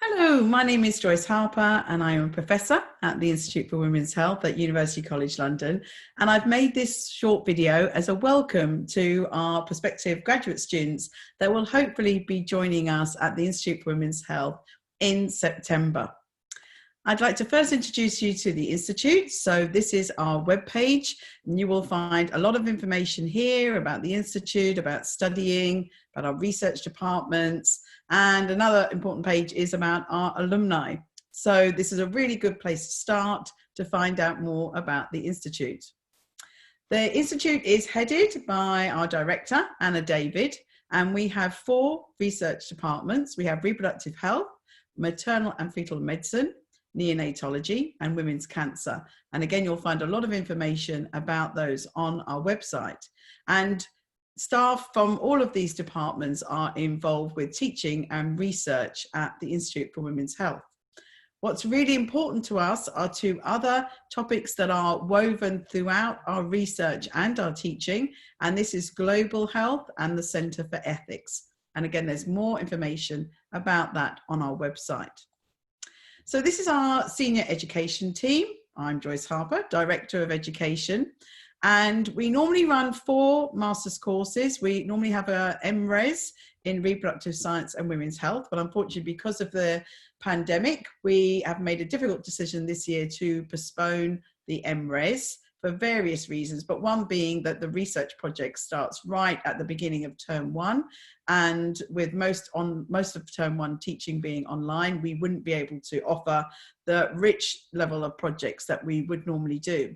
Hello, my name is Joyce Harper and I am a professor at the Institute for Women's Health at University College London. And I've made this short video as a welcome to our prospective graduate students that will hopefully be joining us at the Institute for Women's Health in September. I'd like to first introduce you to the Institute. So this is our webpage, and you will find a lot of information here about the Institute, about studying, about our research departments, and another important page is about our alumni. So this is a really good place to start to find out more about the Institute. The Institute is headed by our director, Anna David, and we have 4 research departments. We have reproductive health, maternal and fetal medicine, neonatology, and women's cancer. And again, you'll find a lot of information about those on our website. And staff from all of these departments are involved with teaching and research at the Institute for Women's Health. What's really important to us are 2 other topics that are woven throughout our research and our teaching, and this is global health and the Centre for Ethics. And again, there's more information about that on our website. So this is our senior education team. I'm Joyce Harper, Director of Education, and we normally run 4 master's courses. We normally have a MRes in reproductive science and women's health, but unfortunately because of the pandemic, we have made a difficult decision this year to postpone the MRes for various reasons, but one being that the research project starts right at the beginning of term 1, and with most of term 1 teaching being online, we wouldn't be able to offer the rich level of projects that we would normally do.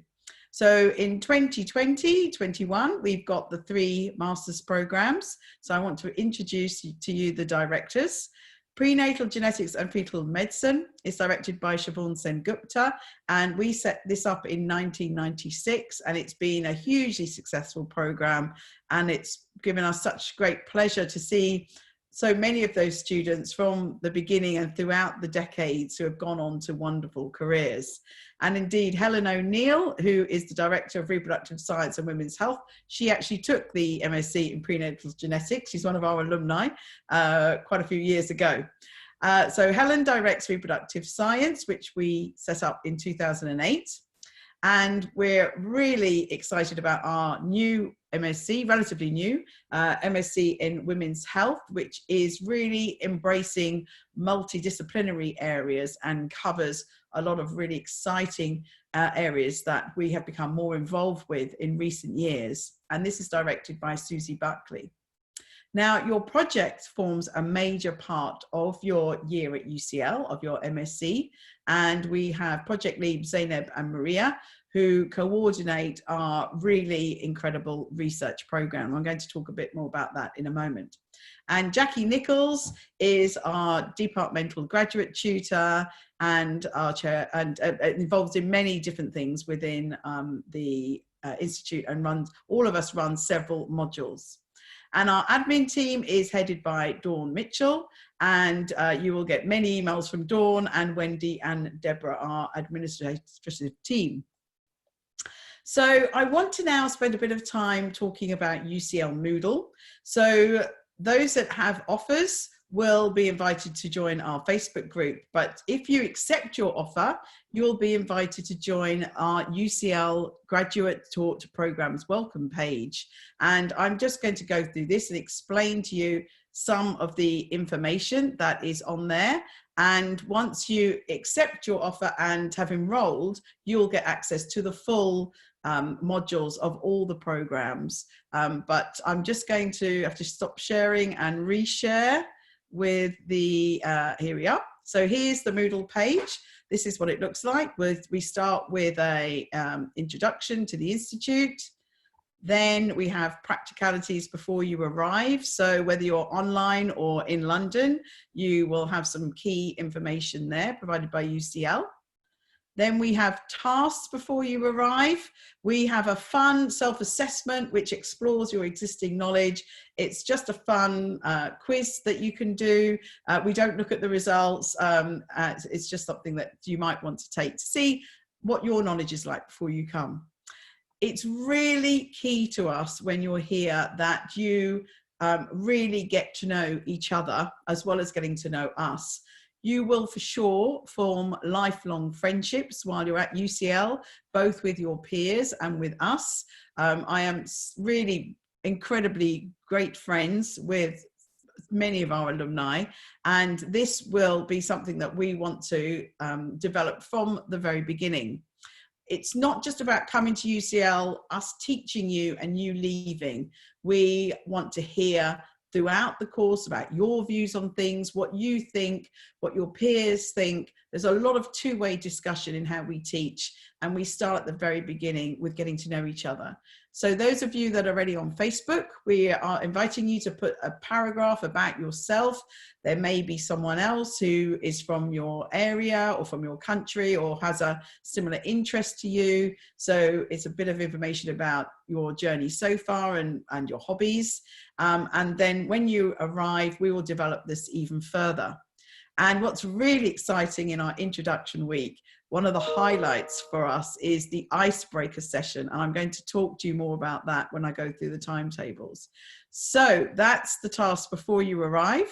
So in 2020-21, we've got the 3 master's programs. So I want to introduce to you the directors. Prenatal genetics and fetal medicine is directed by Siobhan Sen-Gupta, and we set this up in 1996, and it's been a hugely successful program, and it's given us such great pleasure to see so many of those students from the beginning and throughout the decades who have gone on to wonderful careers. And indeed, Helen O'Neill, who is the Director of Reproductive Science and Women's Health, she actually took the MSc in prenatal genetics. She's one of our alumni quite a few years ago. So Helen directs reproductive science, which we set up in 2008. And we're really excited about our new MSc, relatively new, MSc in Women's Health, which is really embracing multidisciplinary areas and covers a lot of really exciting areas that we have become more involved with in recent years. And this is directed by Susie Buckley. Now, your project forms a major part of your year at UCL, of your MSc, and we have project leads Zainab and Maria, who coordinate our really incredible research program. I'm going to talk a bit more about that in a moment. And Jackie Nichols is our departmental graduate tutor and our chair, and involved in many different things within the Institute, and all of us run several modules. And our admin team is headed by Dawn Mitchell, and you will get many emails from Dawn, and Wendy and Deborah, our administrative team. So I want to now spend a bit of time talking about UCL Moodle. So those that have offers will be invited to join our Facebook group, but if you accept your offer, you'll be invited to join our UCL Graduate Taught Programs welcome page. And I'm just going to go through this and explain to you some of the information that is on there. And once you accept your offer and have enrolled, you'll get access to the full modules of all the programs. But I'm just going to have to stop sharing and reshare with the, here we are. So here's the Moodle page. This is what it looks like. We start with a introduction to the Institute. Then we have practicalities before you arrive. So whether you're online or in London, you will have some key information there provided by UCL. Then we have tasks before you arrive. We have a fun self-assessment which explores your existing knowledge. It's just a fun quiz that you can do. We don't look at the results. It's just something that you might want to take to see what your knowledge is like before you come. It's really key to us when you're here that you really get to know each other as well as getting to know us. You will for sure form lifelong friendships while you're at UCL, both with your peers and with us. I am really incredibly great friends with many of our alumni, and this will be something that we want to develop from the very beginning. It's not just about coming to UCL, us teaching you and you leaving. We want to hear throughout the course about your views on things, what you think, what your peers think. There's a lot of two-way discussion in how we teach, and we start at the very beginning with getting to know each other. So those of you that are already on Facebook, we are inviting you to put a paragraph about yourself. There may be someone else who is from your area or from your country or has a similar interest to you. So it's a bit of information about your journey so far and your hobbies. And then when you arrive, we will develop this even further. And what's really exciting in our introduction week, one of the highlights for us is the icebreaker session. And I'm going to talk to you more about that when I go through the timetables. So that's the task before you arrive.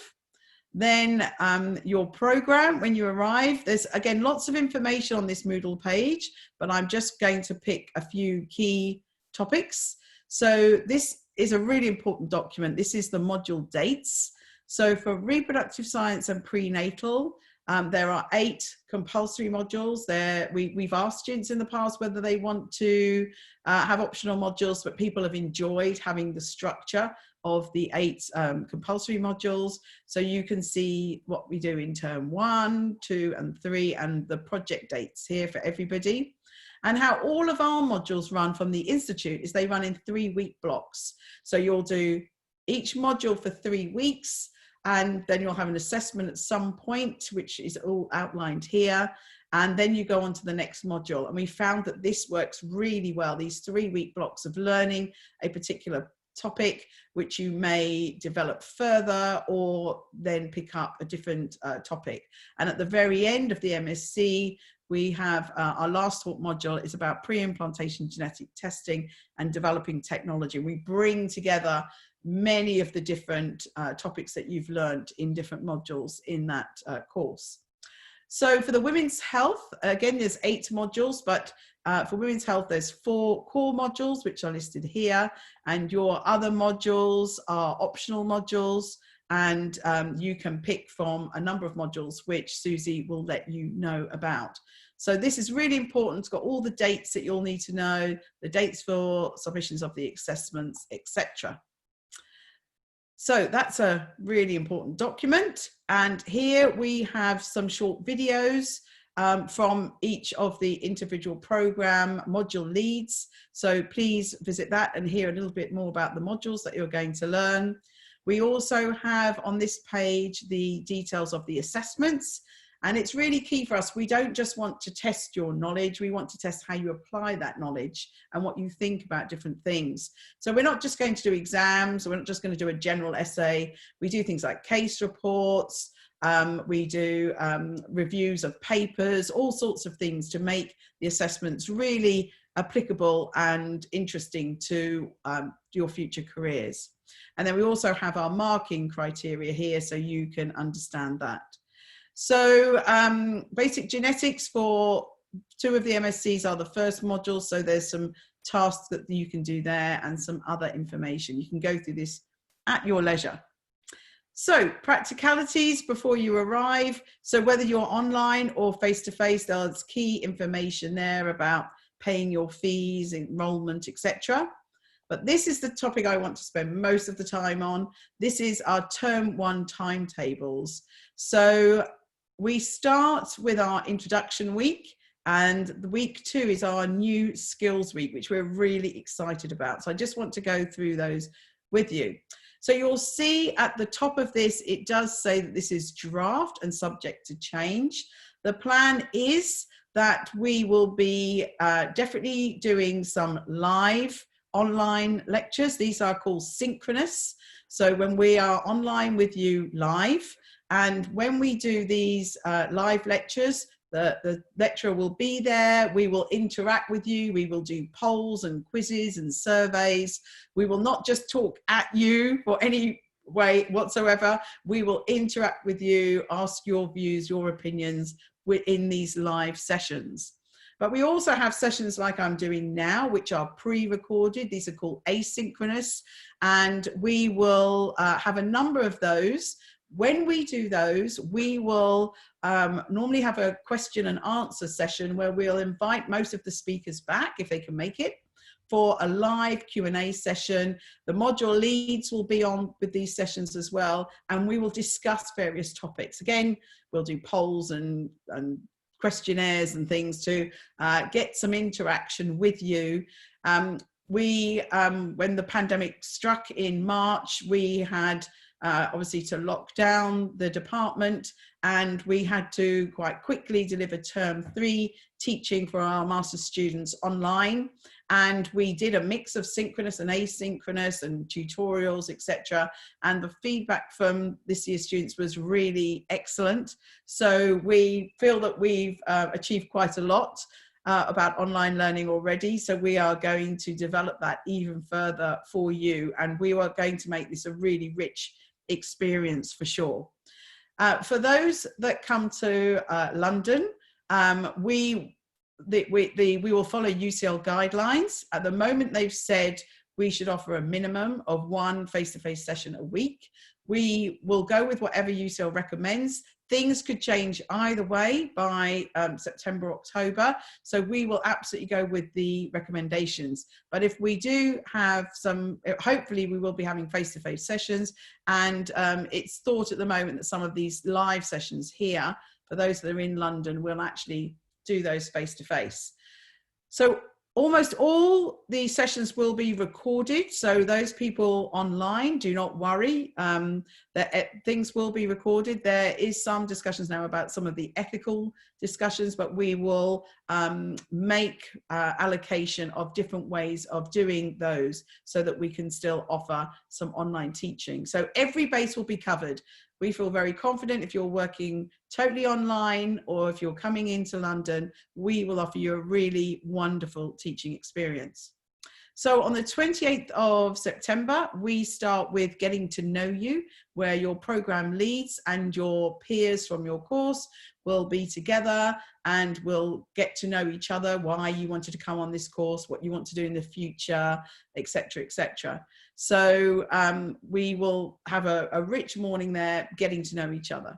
Then your program when you arrive, there's again lots of information on this Moodle page, but I'm just going to pick a few key topics. So this is a really important document. This is the module dates. So for reproductive science and prenatal, there are 8 compulsory modules there. We've asked students in the past whether they want to have optional modules, but people have enjoyed having the structure of the 8 compulsory modules. So you can see what we do in term 1, 2, and 3, and the project dates here for everybody. And how all of our modules run from the Institute is they run in 3-week blocks. So you'll do each module for 3 weeks, and then you'll have an assessment at some point, which is all outlined here. And then you go on to the next module. And we found that this works really well, these 3-week blocks of learning a particular topic, which you may develop further or then pick up a different topic. And at the very end of the MSc, we have our last taught module is about pre-implantation genetic testing and developing technology. We bring together many of the different topics that you've learned in different modules in that course. So for the women's health, again, there's 8 modules, but for women's health, there's 4 core modules, which are listed here, and your other modules are optional modules, and you can pick from a number of modules, which Susie will let you know about. So this is really important. It's got all the dates that you'll need to know, the dates for submissions of the assessments, etc. So that's a really important document. And here we have some short videos from each of the individual program module leads. So please visit that and hear a little bit more about the modules that you're going to learn. We also have on this page the details of the assessments. And it's really key for us. We don't just want to test your knowledge. We want to test how you apply that knowledge and what you think about different things. So we're not just going to do exams. We're not just going to do a general essay. We do things like case reports. We do reviews of papers, all sorts of things to make the assessments really applicable and interesting to your future careers. And then we also have our marking criteria here so you can understand that. So basic genetics for 2 of the MSCs are the first module. So there's some tasks that you can do there and some other information. You can go through this at your leisure. So practicalities before you arrive. So whether you're online or face-to-face, there's key information there about paying your fees, enrollment, etc. But this is the topic I want to spend most of the time on. This is our term 1 timetables. So we start with our introduction week, and the week 2 is our new skills week, which we're really excited about. So I just want to go through those with you. So you'll see at the top of this, it does say that this is draft and subject to change. The plan is that we will be definitely doing some live online lectures. These are called synchronous. So when we are online with you live, and when we do these live lectures, the lecturer will be there. We will interact with you. We will do polls and quizzes and surveys. We will not just talk at you for any way whatsoever. We will interact with you, ask your views, your opinions within these live sessions. But we also have sessions like I'm doing now, which are pre-recorded. These are called asynchronous, and we will have a number of those. When we do those, we will normally have a question and answer session where we'll invite most of the speakers back, if they can make it, for a live Q&A session. The module leads will be on with these sessions as well, and we will discuss various topics. Again, we'll do polls and questionnaires and things to get some interaction with you. When the pandemic struck in March, we had obviously to lock down the department, and we had to quite quickly deliver term 3 teaching for our master's students online. And we did a mix of synchronous and asynchronous and tutorials, etc. And the feedback from this year's students was really excellent. So we feel that we've achieved quite a lot about online learning already. So we are going to develop that even further for you. And we are going to make this a really rich experience for sure. For those that come to London, we will follow UCL guidelines. At the moment, they've said we should offer a minimum of 1 face-to-face session a week. We will go with whatever UCL recommends. Things could change either way by September, October. So we will absolutely go with the recommendations. But if we do have some, hopefully we will be having face-to-face sessions. And it's thought at the moment that some of these live sessions here, for those that are in London, will actually do those face-to-face. So almost all the sessions will be recorded. So those people online, do not worry, that things will be recorded. There is some discussions now about some of the ethical discussions, but we will make allocation of different ways of doing those so that we can still offer some online teaching. So every base will be covered. We feel very confident if you're working totally online or if you're coming into London, we will offer you a really wonderful teaching experience. So on the 28th of September, we start with getting to know you, where your program leads and your peers from your course will be together and will get to know each other, why you wanted to come on this course, what you want to do in the future, etc., etc. So we will have a rich morning there getting to know each other.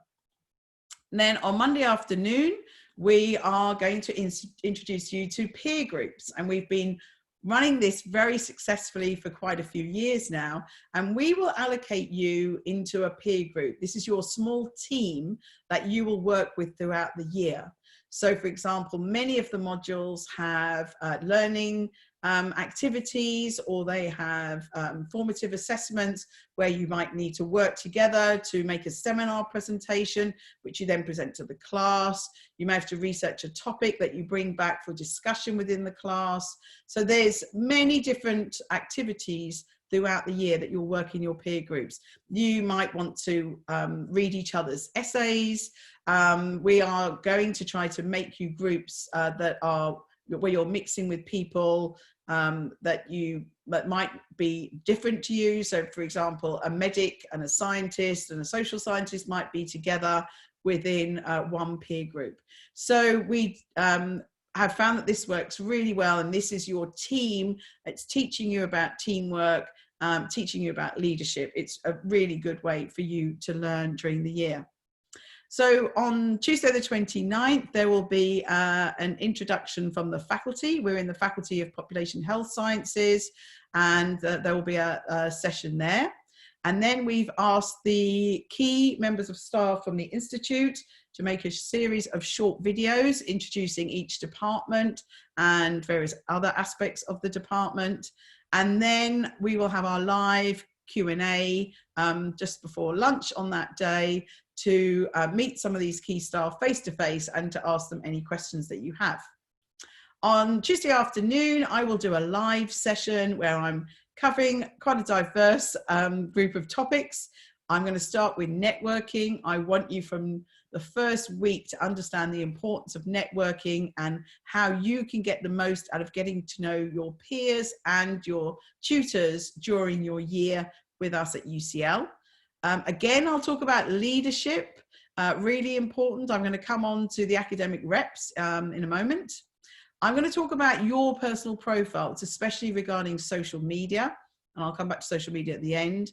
And then on Monday afternoon, we are going to introduce you to peer groups, and we've been running this very successfully for quite a few years now, and we will allocate you into a peer group. This is your small team that you will work with throughout the year. So for example, many of the modules have learning activities, or they have formative assessments where you might need to work together to make a seminar presentation, which you then present to the class. You may have to research a topic that you bring back for discussion within the class. So there's many different activities throughout the year that you'll work in your peer groups. You might want to read each other's essays. We are going to try to make you groups that are where you're mixing with people that might be different to you. So for example, a medic and a scientist and a social scientist might be together within one peer group. So we have found that this works really well, and this is your team. It's teaching you about teamwork, teaching you about leadership. It's a really good way for you to learn during the year. So on Tuesday the 29th, there will be an introduction from the faculty. We're in the Faculty of Population Health Sciences, and there will be a session there. And then we've asked the key members of staff from the Institute to make a series of short videos introducing each department and various other aspects of the department. And then we will have our live Q&A just before lunch on that day to meet some of these key staff face-to-face and to ask them any questions that you have. On Tuesday afternoon, I will do a live session where I'm covering quite a diverse group of topics. I'm going to start with networking. I want you from the first week to understand the importance of networking and how you can get the most out of getting to know your peers and your tutors during your year with us at UCL. Again, I'll talk about leadership, really important. I'm going to come on to the academic reps in a moment. I'm going to talk about your personal profiles, especially regarding social media, and I'll come back to social media at the end.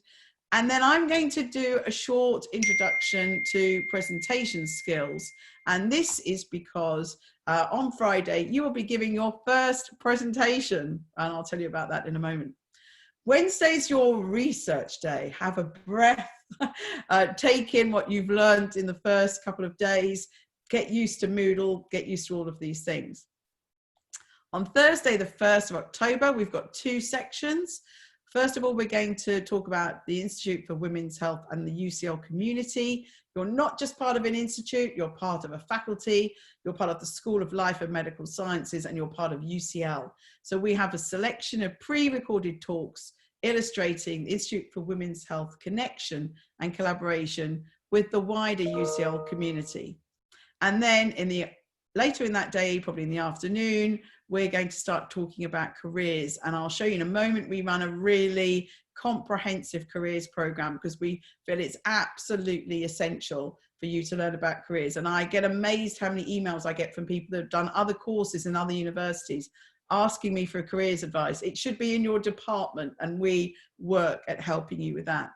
And then I'm going to do a short introduction to presentation skills. And this is because on Friday, you will be giving your first presentation, and I'll tell you about that in a moment. Wednesday's your research day. Have a breath, take in what you've learned in the first couple of days, get used to Moodle, get used to all of these things. On Thursday, the 1st of October, we've got 2 sections. First of all, we're going to talk about the Institute for Women's Health and the UCL community. You're not just part of an institute, you're part of a faculty, you're part of the School of Life and Medical Sciences, and you're part of UCL. So we have a selection of pre-recorded talks illustrating the Institute for Women's Health connection and collaboration with the wider UCL community. And then later in that day, probably in the afternoon, we're going to start talking about careers, and I'll show you in a moment. We run a really comprehensive careers program because we feel it's absolutely essential for you to learn about careers. And I get amazed how many emails I get from people that have done other courses in other universities asking me for careers advice. It should be in your department, and we work at helping you with that.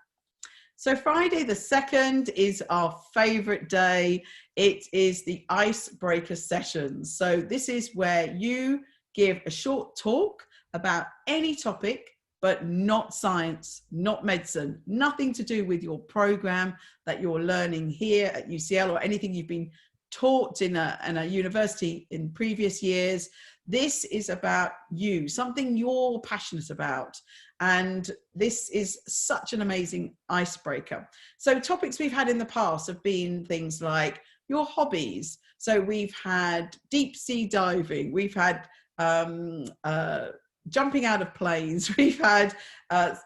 So Friday the 2nd is our favorite day. It is the icebreaker sessions. So this is where you give a short talk about any topic, but not science, not medicine, nothing to do with your program that you're learning here at UCL or anything you've been taught in a university in previous years. This is about you, something you're passionate about. And this is such an amazing icebreaker. So topics we've had in the past have been things like your hobbies. So we've had deep sea diving, we've had jumping out of planes, we've had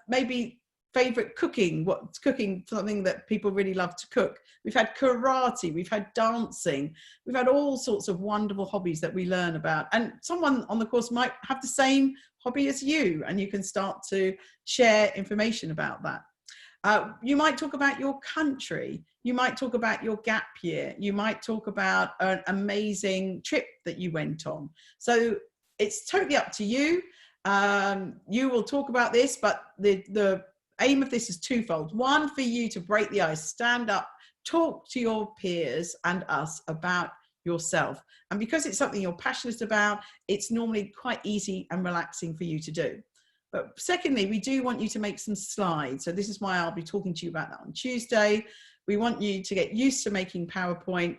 maybe favorite cooking, what's cooking, something that people really love to cook. We've had karate, we've had dancing, we've had all sorts of wonderful hobbies that we learn about. And someone on the course might have the same hobby as you, and you can start to share information about that. You might talk about your country, you might talk about your gap year, you might talk about an amazing trip that you went on. So it's totally up to you. You will talk about this, but the aim of this is twofold. One, for you to break the ice, stand up, talk to your peers and us about yourself. And because it's something you're passionate about, it's normally quite easy and relaxing for you to do. But secondly, we do want you to make some slides. So this is why I'll be talking to you about that on Tuesday. We want you to get used to making PowerPoint.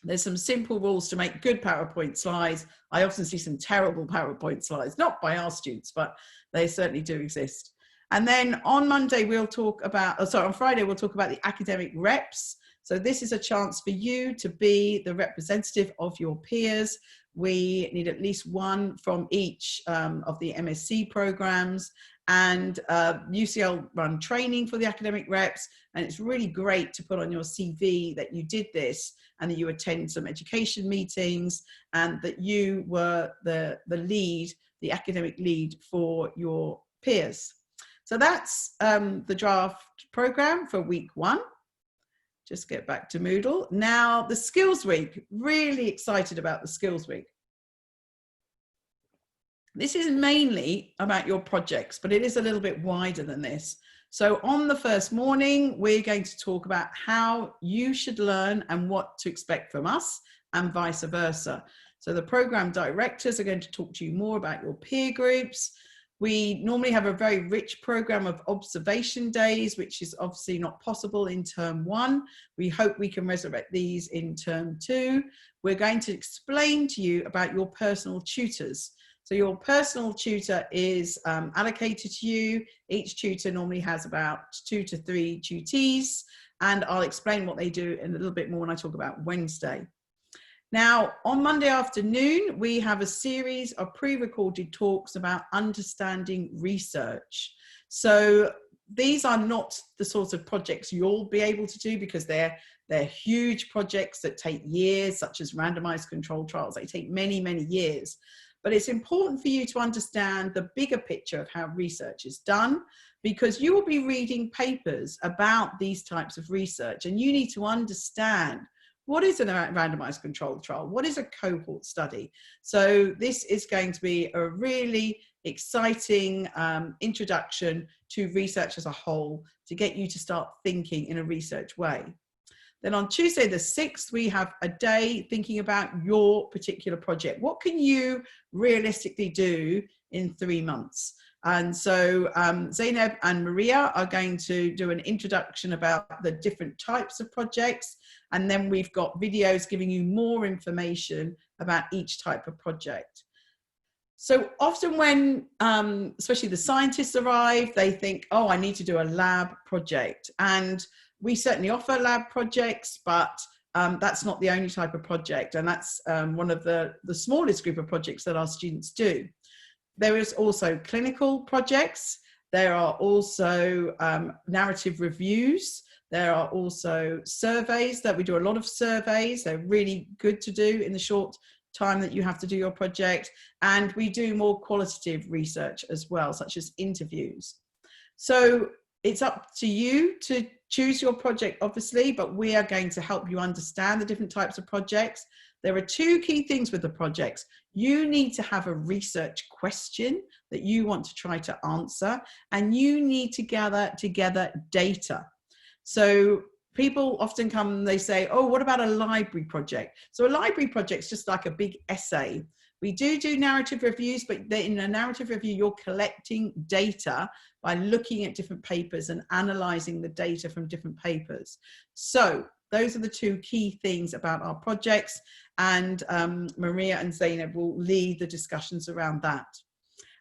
There's some simple rules to make good PowerPoint slides. I often see some terrible PowerPoint slides, not by our students, but they certainly do exist. And then on Monday, we'll talk about, on Friday, we'll talk about the academic reps. So this is a chance for you to be the representative of your peers. We need at least one from each of the MSc programs, and UCL run training for the academic reps. And it's really great to put on your CV that you did this and that you attend some education meetings and that you were the lead, the academic lead for your peers. So that's the draft program for week 1. Just get back to Moodle. Now, the Skills Week, really excited about the Skills Week. This is mainly about your projects, but it is a little bit wider than this. So on the first morning, we're going to talk about how you should learn and what to expect from us and vice versa. So the program directors are going to talk to you more about your peer groups. We normally have a very rich program of observation days, which is obviously not possible in term 1. We hope we can resurrect these in term 2. We're going to explain to you about your personal tutors. So your personal tutor is allocated to you. Each tutor normally has about 2 to 3 tutees, and I'll explain what they do in a little bit more when I talk about Wednesday. Now, on Monday afternoon, we have a series of pre-recorded talks about understanding research. So these are not the sorts of projects you'll be able to do because they're huge projects that take years, such as randomized controlled trials. They take many, many years. but it's important for you to understand the bigger picture of how research is done, because you will be reading papers about these types of research, and you need to understand what is a randomized controlled trial, what is a cohort study. So this is going to be a really exciting introduction to research as a whole, to get you to start thinking in a research way. Then on Tuesday the 6th, we have a day thinking about your particular project. What can you realistically do in 3 months? And so Zainab and Maria are going to do an introduction about the different types of projects. And then we've got videos giving you more information about each type of project. So often when, especially the scientists arrive, they think, oh, I need to do a lab project. And we certainly offer lab projects, but that's not the only type of project. And that's one of the smallest group of projects that our students do. There is also clinical projects. There are also narrative reviews. There are also surveys that we do a lot of surveys. They're really good to do in the short time that you have to do your project. And we do more qualitative research as well, such as interviews. So it's up to you to choose your project, obviously, but we are going to help you understand the different types of projects. There are 2 key things with the projects. You need to have a research question that you want to try to answer, and you need to gather together data. So people often come and they say, oh, what about a library project? So a library project is just like a big essay. We do narrative reviews, but in a narrative review, you're collecting data by looking at different papers and analyzing the data from different papers. So those are the 2 key things about our projects, and Maria and Zainab will lead the discussions around that.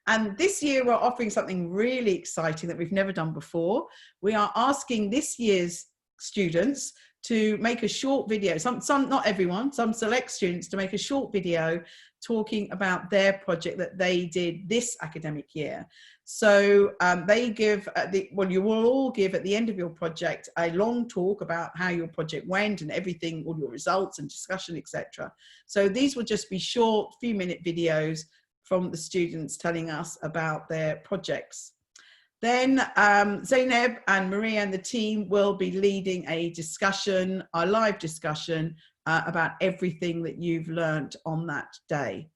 And this year we're offering something really exciting that we've never done before. We are asking this year's students to make a short video, some not everyone, some select students, to make a short video talking about their project that they did this academic year. So they give, you will all give at the end of your project a long talk about how your project went and everything, all your results and discussion, etc. So these will just be short, few-minute videos from the students telling us about their projects. Then Zainab and Maria and the team will be leading a discussion, a live discussion about everything that you've learned on that day.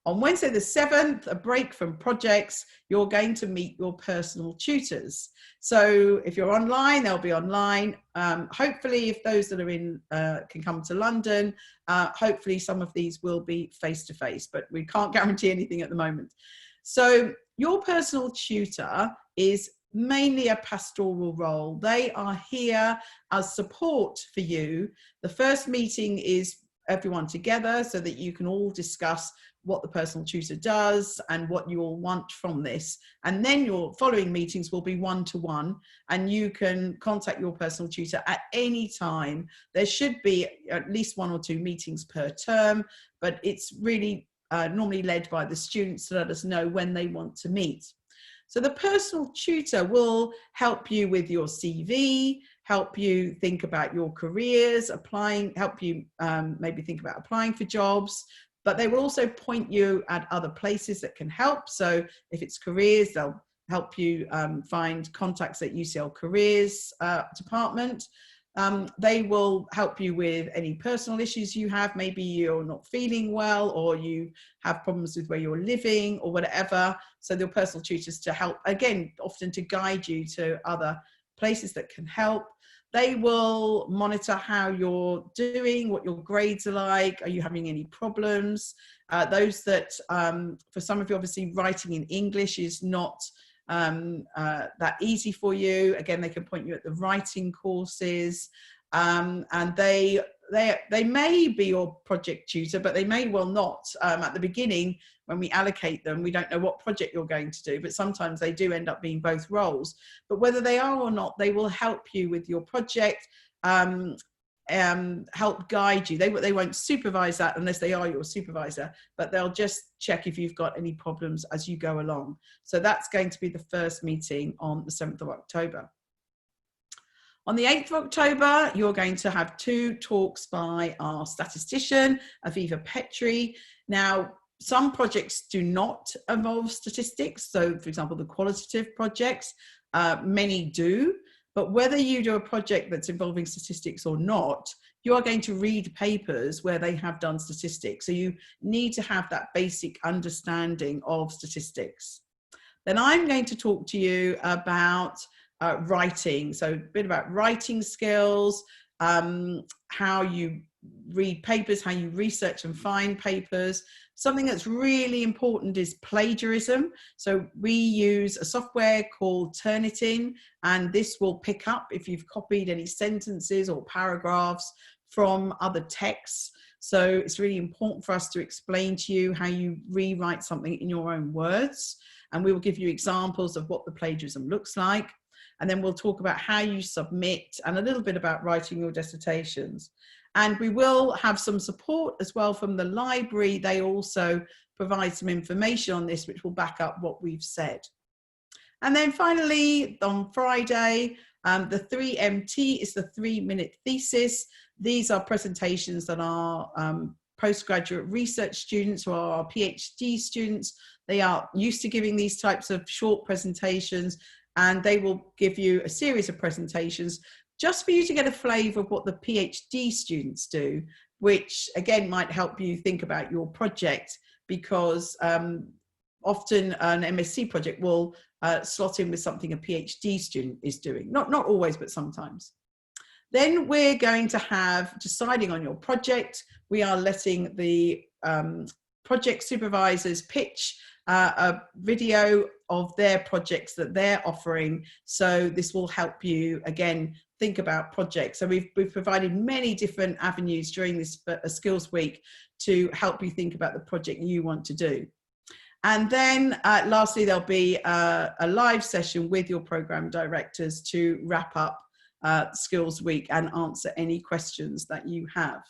On Wednesday the 7th, a break from projects, you're going to meet your personal tutors. So if you're online, they'll be online. Hopefully, if those that are in can come to London, hopefully some of these will be face-to-face, but we can't guarantee anything at the moment. So your personal tutor is mainly a pastoral role. They are here as support for you. The first meeting is everyone together so that you can all discuss what the personal tutor does and what you all want from this. And then your following meetings will be one-to-one, and you can contact your personal tutor at any time. There should be at least 1 or 2 meetings per term, but it's really normally led by the students to let us know when they want to meet. So the personal tutor will help you with your CV, help you think about your careers, help you maybe think about applying for jobs, but they will also point you at other places that can help. So if it's careers, they'll help you find contacts at UCL Careers department. They will help you with any personal issues you have. Maybe you're not feeling well, or you have problems with where you're living or whatever. So your personal tutors to help, again, often to guide you to other places that can help. They will monitor how you're doing, what your grades are like. Are you having any problems? Those that, for some of you, obviously writing in English is not that easy for you. Again, they can point you at the writing courses, and they may be your project tutor, but they may well not. At the beginning, when we allocate them, we don't know what project you're going to do, but sometimes they do end up being both roles. But whether they are or not, they will help you with your project, help guide you. They won't supervise that unless they are your supervisor, but they'll just check if you've got any problems as you go along. So that's going to be the first meeting on the 7th of October. On the 8th of October, you're going to have 2 talks by our statistician, Aviva Petri. Now, Some projects do not involve statistics. So for example, the qualitative projects, many do, but whether you do a project that's involving statistics or not, you are going to read papers where they have done statistics. So you need to have that basic understanding of statistics. Then I'm going to talk to you about writing. So a bit about writing skills, how you read papers, how you research and find papers. Something that's really important is plagiarism. So we use a software called Turnitin, and this will pick up if you've copied any sentences or paragraphs from other texts. So it's really important for us to explain to you how you rewrite something in your own words. And we will give you examples of what the plagiarism looks like. And then we'll talk about how you submit and a little bit about writing your dissertations. And we will have some support as well from the library. They also provide some information on this, which will back up what we've said. And then finally, on Friday, the 3MT is the 3-minute thesis. These are presentations that our postgraduate research students or our PhD students, they are used to giving these types of short presentations, and they will give you a series of presentations just for you to get a flavour of what the PhD students do, which again might help you think about your project, because often an MSc project will slot in with something a PhD student is doing. Not always, but sometimes. Then we're going to have deciding on your project. We are letting the project supervisors pitch a video of their projects that they're offering. So this will help you, again, think about projects. So we've provided many different avenues during this Skills Week to help you think about the project you want to do. And then lastly, there'll be a live session with your program directors to wrap up Skills Week and answer any questions that you have.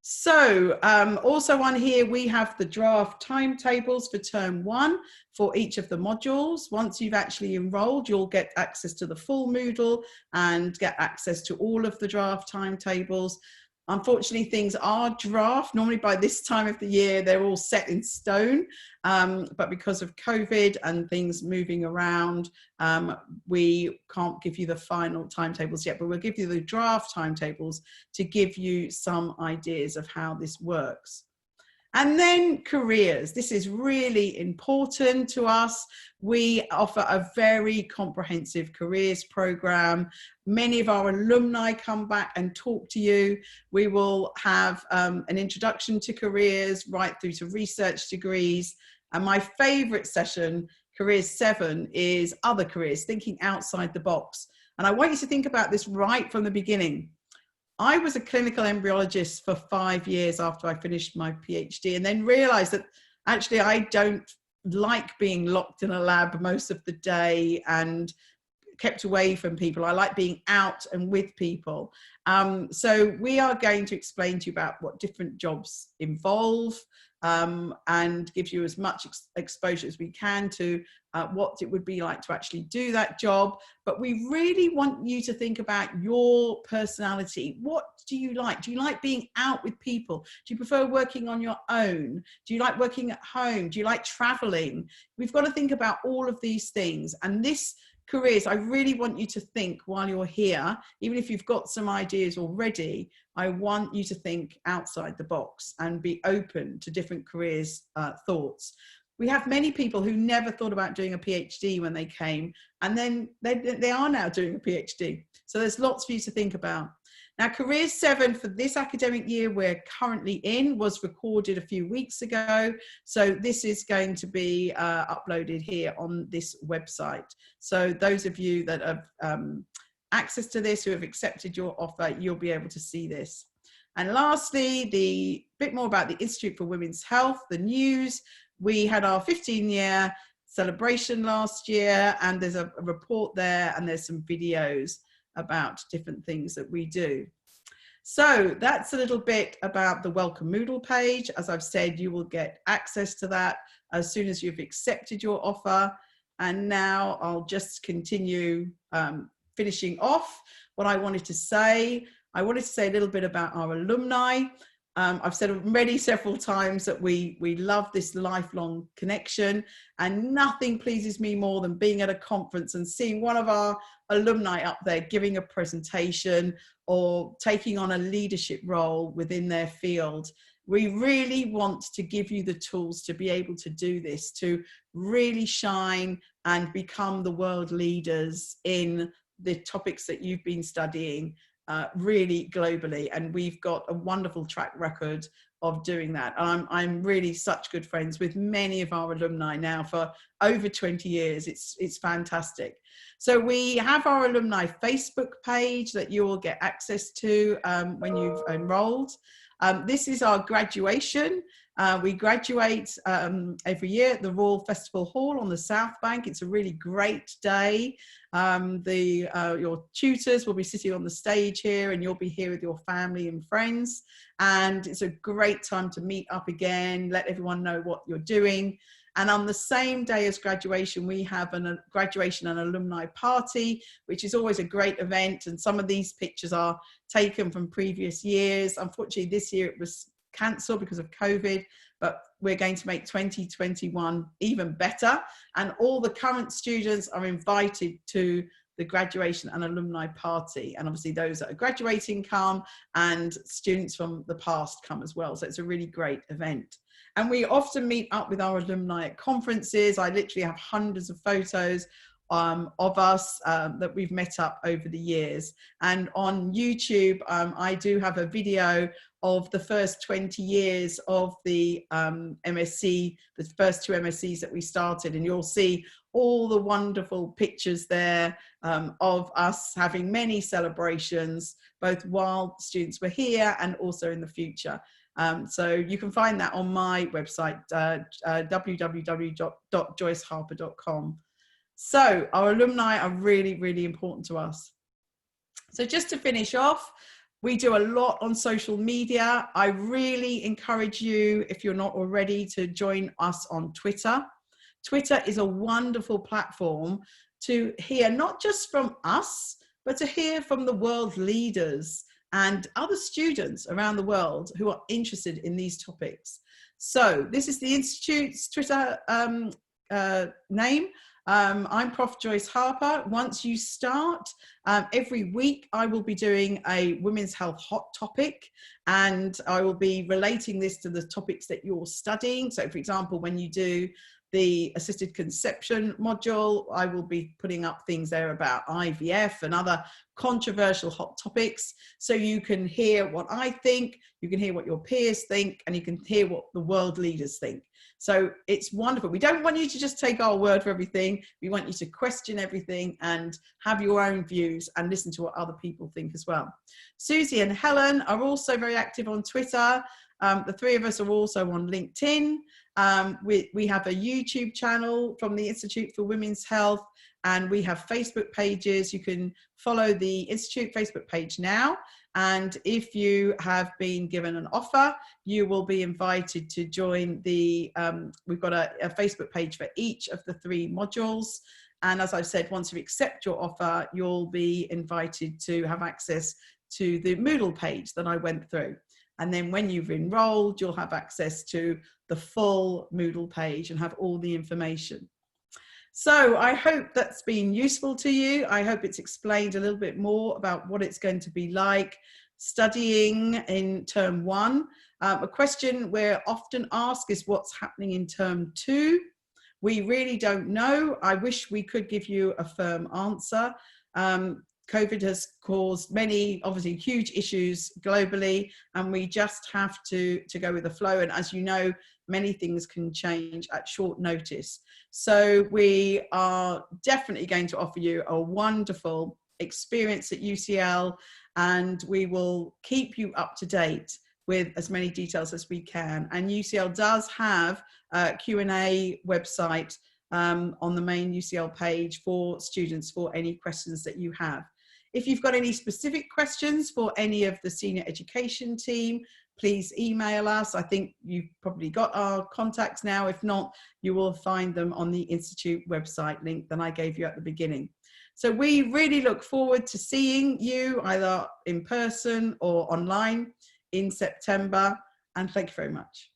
So also on here, we have the draft timetables for term 1 for each of the modules. Once you've actually enrolled, you'll get access to the full Moodle and get access to all of the draft timetables. Unfortunately, things are draft. Normally by this time of the year, they're all set in stone. But because of COVID and things moving around, we can't give you the final timetables yet, but we'll give you the draft timetables to give you some ideas of how this works. And then careers. This is really important to us. We offer a very comprehensive careers program. Many of our alumni come back and talk to you. We will have an introduction to careers right through to research degrees. And my favorite session, Careers 7, is other careers, thinking outside the box. And I want you to think about this right from the beginning. I was a clinical embryologist for 5 years after I finished my PhD, and then realized that actually I don't like being locked in a lab most of the day and kept away from people. I like being out and with people. So we are going to explain to you about what different jobs involve, and give you as much exposure as we can to what it would be like to actually do that job. But we really want you to think about your personality. What do you like? Do you like being out with people? Do you prefer working on your own? Do you like working at home? Do you like traveling? We've got to think about all of these things. And this careers, I really want you to think while you're here, even if you've got some ideas already, I want you to think outside the box and be open to different careers thoughts. We have many people who never thought about doing a PhD when they came, and then they are now doing a PhD. So there's lots for you to think about. Now, Careers 7 for this academic year we're currently in was recorded a few weeks ago. So this is going to be uploaded here on this website. So those of you that have access to this, who have accepted your offer, you'll be able to see this. And lastly, the bit more about the Institute for Women's Health, the news. We had our 15-year celebration last year, and there's a report there, and there's some videos about different things that we do. So that's a little bit about the Welcome Moodle page. As I've said, you will get access to that as soon as you've accepted your offer. And now I'll just continue finishing off what I wanted to say. I wanted to say a little bit about our alumni. I've said already several times that we love this lifelong connection, and nothing pleases me more than being at a conference and seeing one of our alumni up there giving a presentation or taking on a leadership role within their field. We really want to give you the tools to be able to do this, to really shine and become the world leaders in the topics that you've been studying. Really globally, and we've got a wonderful track record of doing that. I'm really such good friends with many of our alumni now for over 20 years. It's fantastic. So we have our alumni Facebook page that you will get access to when you've enrolled. This is our graduation. We graduate every year at the Royal Festival Hall on the South Bank. It's a really great day. Your tutors will be sitting on the stage here, and you'll be here with your family and friends. And it's a great time to meet up again, let everyone know what you're doing. And on the same day as graduation, we have a graduation and alumni party, which is always a great event. And some of these pictures are taken from previous years. Unfortunately, this year it was cancelled because of COVID, but we're going to make 2021 even better. And all the current students are invited to the graduation and alumni party. And obviously those that are graduating come, and students from the past come as well. So it's a really great event. And we often meet up with our alumni at conferences. I literally have hundreds of photos of us that we've met up over the years. And on YouTube, I do have a video of the first 20 years of the MSc, the first 2 MScs that we started, and you'll see all the wonderful pictures there of us having many celebrations, both while students were here and also in the future. So you can find that on my website, www.joyceharper.com. So our alumni are really, really important to us. So just to finish off, we do a lot on social media. I really encourage you, if you're not already, to join us on Twitter. Twitter is a wonderful platform to hear not just from us, but to hear from the world leaders and other students around the world who are interested in these topics. So this is the Institute's Twitter name. I'm Prof. Joyce Harper. Once you start, every week I will be doing a women's health hot topic, and I will be relating this to the topics that you're studying. So for example, when you do the assisted conception module, I will be putting up things there about IVF and other controversial hot topics. So you can hear what I think, you can hear what your peers think, and you can hear what the world leaders think. So it's wonderful. We don't want you to just take our word for everything. We want you to question everything and have your own views and listen to what other people think as well. Susie and Helen are also very active on Twitter. The 3 of us are also on LinkedIn. We have a YouTube channel from the Institute for Women's Health, and we have Facebook pages. You can follow the Institute Facebook page now. And if you have been given an offer, you will be invited to join the, we've got a Facebook page for each of the 3 modules. And as I said, once you accept your offer, you'll be invited to have access to the Moodle page that I went through. And then when you've enrolled, you'll have access to the full Moodle page and have all the information. So I hope that's been useful to you. I hope it's explained a little bit more about what it's going to be like studying in term 1. A question we're often asked is what's happening in term 2. We really don't know. I wish we could give you a firm answer. COVID has caused many, obviously, huge issues globally, and we just have to go with the flow. And as you know, many things can change at short notice. So we are definitely going to offer you a wonderful experience at UCL, and we will keep you up to date with as many details as we can. And UCL does have a Q&A website on the main UCL page for students for any questions that you have. If you've got any specific questions for any of the senior education team, please email us. I think you've probably got our contacts now. If not, you will find them on the Institute website link that I gave you at the beginning. So we really look forward to seeing you either in person or online in September. and thank you very much.